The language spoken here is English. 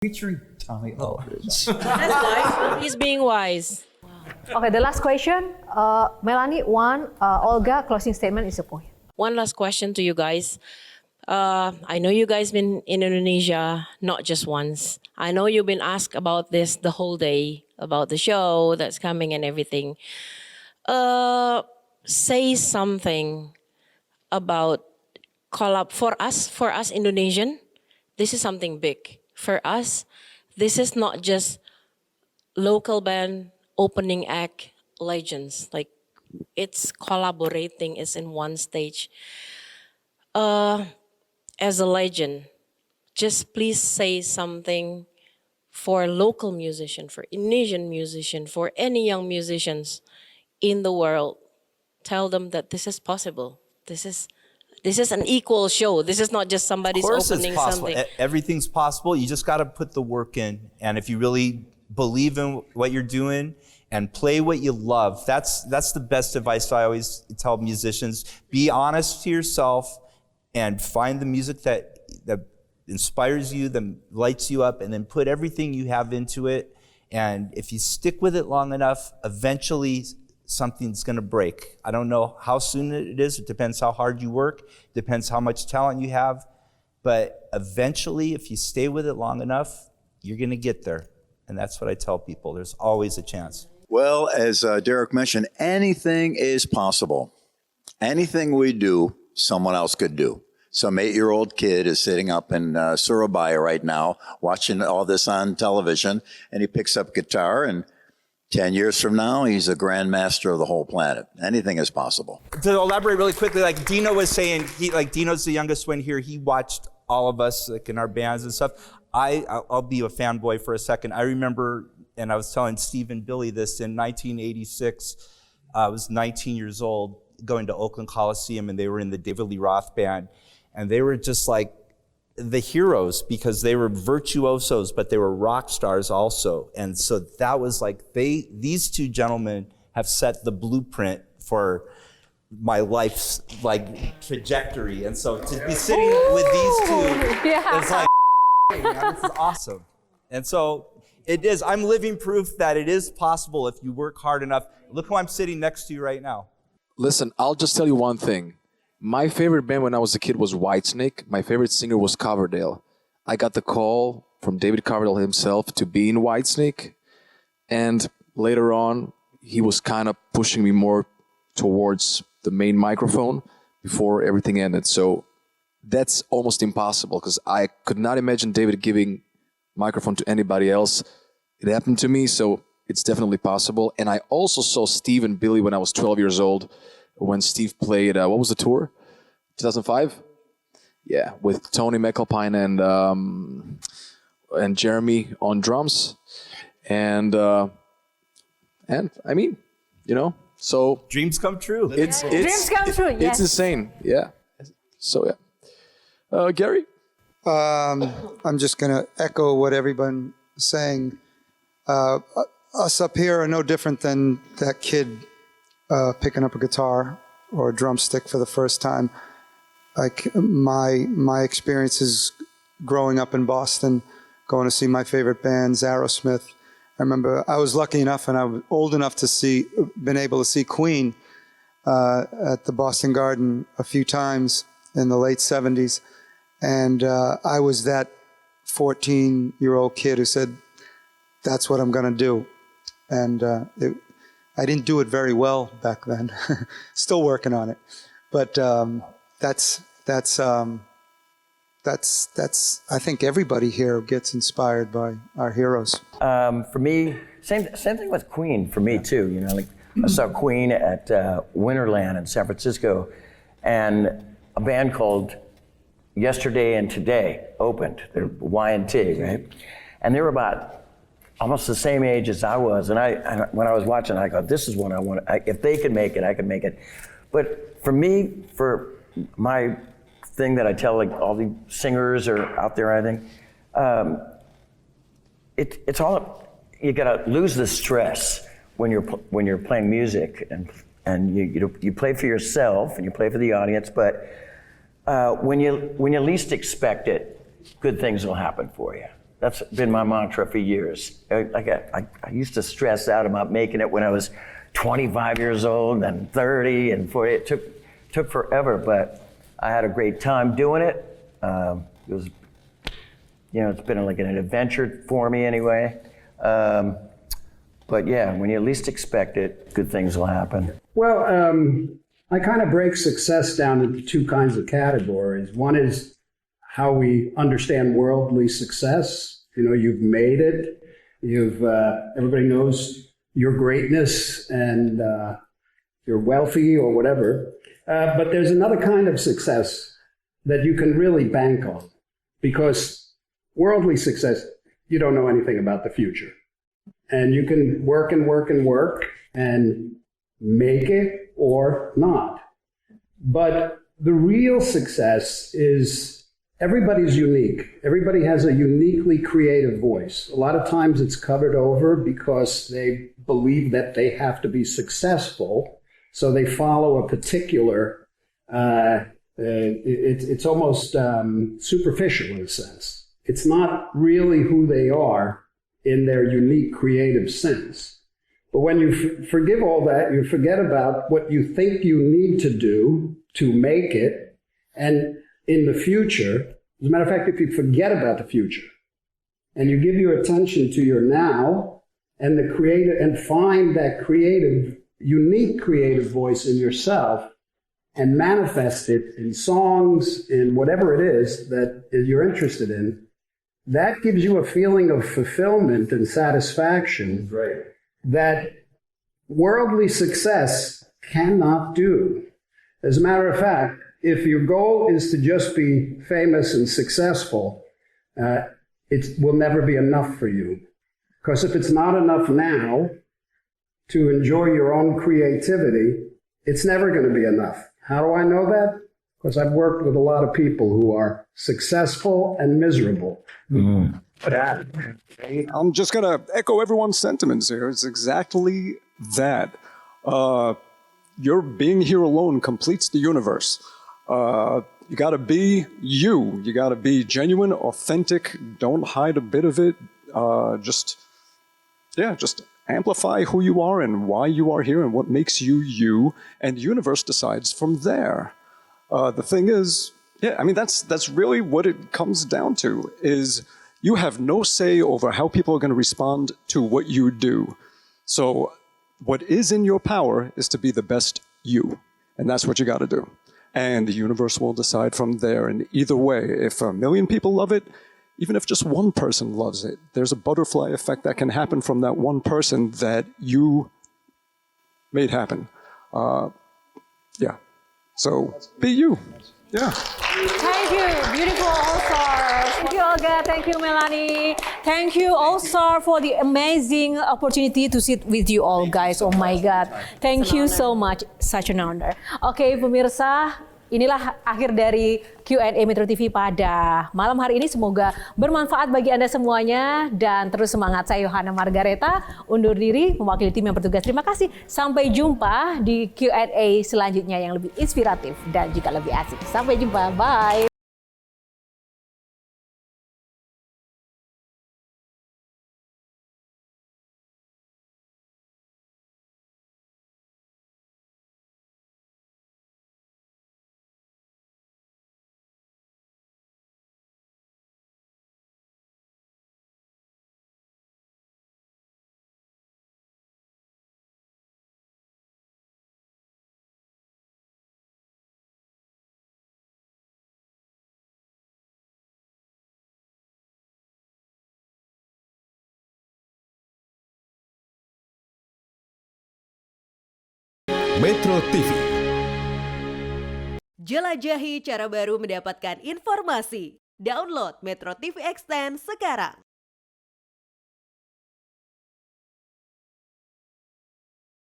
Featuring Tommy Aldridge. That's wise. He's being wise. Okay, the last question. Melanie, one. Olga, closing statement is a point. One last question to you guys. I know you guys been in Indonesia not just once. I know you've been asked about this the whole day, about the show that's coming and everything. Say something about collab for us Indonesian. This is something big for us. This is not just local band, opening act, legends. Like it's collaborating. It's in one stage. As a legend, just please say something for local musician, for Indonesian musician, for any young musicians in the world. Tell them that this is possible. This is an equal show. This is not just somebody's opening something. Everything's possible. You just got to put the work in. And if you really believe in what you're doing and play what you love, that's the best advice I always tell musicians. Be honest to yourself and find the music that inspires you, that lights you up, and then put everything you have into it. And if you stick with it long enough, eventually something's gonna break. I don't know how soon it is. It depends how hard you work, depends how much talent you have. But eventually, if you stay with it long enough, you're gonna get there. And that's what I tell people. There's always a chance. Well, as Derek mentioned, anything is possible. Anything we do, someone else could do. Some 8-year-old kid is sitting up in Surabaya right now, watching all this on television, and he picks up guitar, and 10 years from now, he's a grandmaster of the whole planet. Anything is possible. To elaborate really quickly, like Dino was saying, Dino's the youngest one here. He watched all of us like in our bands and stuff. I'll be a fanboy for a second. I remember, and I was telling Steve and Billy this, in 1986, I was 19 years old, going to Oakland Coliseum, and they were in the David Lee Roth band. And they were just like the heroes because they were virtuosos, but they were rock stars also. And so that was like, these two gentlemen have set the blueprint for my life's like trajectory. And so to be sitting with these two, it's like, man, this is awesome. And so it is, I'm living proof that it is possible if you work hard enough. Look who I'm sitting next to right now. Listen, I'll just tell you one thing. My favorite band when I was a kid was Whitesnake. My favorite singer was Coverdale. I got the call from David Coverdale himself to be in Whitesnake. And later on, he was kind of pushing me more towards the main microphone before everything ended. So that's almost impossible because I could not imagine David giving microphone to anybody else. It happened to me, so it's definitely possible. And I also saw Steve and Billy when I was 12 years old, when Steve played, what was the tour? 2005? Yeah, with Tony McAlpine and Jeremy on drums. And I mean, you know, so... Dreams come true. Dreams come true, yes. It's insane, yeah. So, yeah. Gary? I'm just going to echo what everyone is saying. Us up here are no different than that kid picking up a guitar or a drumstick for the first time. Like my experiences growing up in Boston, going to see my favorite bands, Aerosmith. I remember I was lucky enough and I was old enough to been able to see Queen at the Boston Garden a few times in the late 70s. And I was that 14-year-old kid who said, that's what I'm gonna do. And I didn't do it very well back then. Still working on it. But that's I think everybody here gets inspired by our heroes. For me, same thing with Queen for me too. You know, like I saw Queen at Winterland in San Francisco, and a band called Yesterday and Today opened. They're Y&T, right? And they were about almost the same age as I was. And I when I was watching, I go, this is what I want. If they can make it, I can make it. But for me, for my thing that I tell like all the singers are out there, I think, it's all, you gotta lose the stress when you're playing music, and you play for yourself and you play for the audience, but when you least expect it, good things will happen for you. That's been my mantra for years. I used to stress out about making it when I was 25 years old and 30 and 40. It took forever, but I had a great time doing it. It was, it's been like an adventure for me anyway. But yeah, when you least expect it, good things will happen. Well, I kind of break success down into two kinds of categories. One is how we understand worldly success. You've made it. Everybody knows your greatness and you're wealthy or whatever. But there's another kind of success that you can really bank on, because worldly success, you don't know anything about the future. And you can work and work and work and make it or not. But the real success is everybody's unique. Everybody has a uniquely creative voice. A lot of times it's covered over because they believe that they have to be successful. So they follow a particular, it's almost superficial in a sense. It's not really who they are in their unique creative sense. But when you forgive all that, you forget about what you think you need to do to make it. And in the future, as a matter of fact, if you forget about the future and you give your attention to your now and the creative, and find that creative, unique creative voice in yourself and manifest it in songs, in whatever it is that you're interested in, that gives you a feeling of fulfillment and satisfaction that worldly success cannot do. As a matter of fact, if your goal is to just be famous and successful, it will never be enough for you. Because if it's not enough now to enjoy your own creativity, it's never going to be enough. How do I know that? Because I've worked with a lot of people who are successful and miserable. I'm just going to echo everyone's sentiments here. It's exactly that. Your being here alone completes the universe. You got to be you. You got to be genuine, authentic. Don't hide a bit of it. Just amplify who you are and why you are here and what makes you you. And the universe decides from there. The thing is, that's really what it comes down to, is you have no say over how people are going to respond to what you do. So what is in your power is to be the best you. And that's what you got to do. And the universe will decide from there. And either way, if 1 million people love it, even if just one person loves it, there's a butterfly effect that can happen from that one person that you made happen. So be you. Yeah. Thank you, beautiful All-Stars. Thank you, Olga. Thank you, Melanie. Thank you, All-Star, for the amazing opportunity to sit with you all, guys. Oh my God. Thank you so much. Such an honor. Oke, pemirsa, inilah akhir dari Q&A Metro TV pada malam hari ini. Semoga bermanfaat bagi Anda semuanya. Dan terus semangat. Saya Yohana Margareta, undur diri mewakili tim yang bertugas. Terima kasih. Sampai jumpa di Q&A selanjutnya yang lebih inspiratif dan juga lebih asik. Sampai jumpa. Bye. Metro TV. Jelajahi cara baru mendapatkan informasi. Download Metro TV Extend sekarang.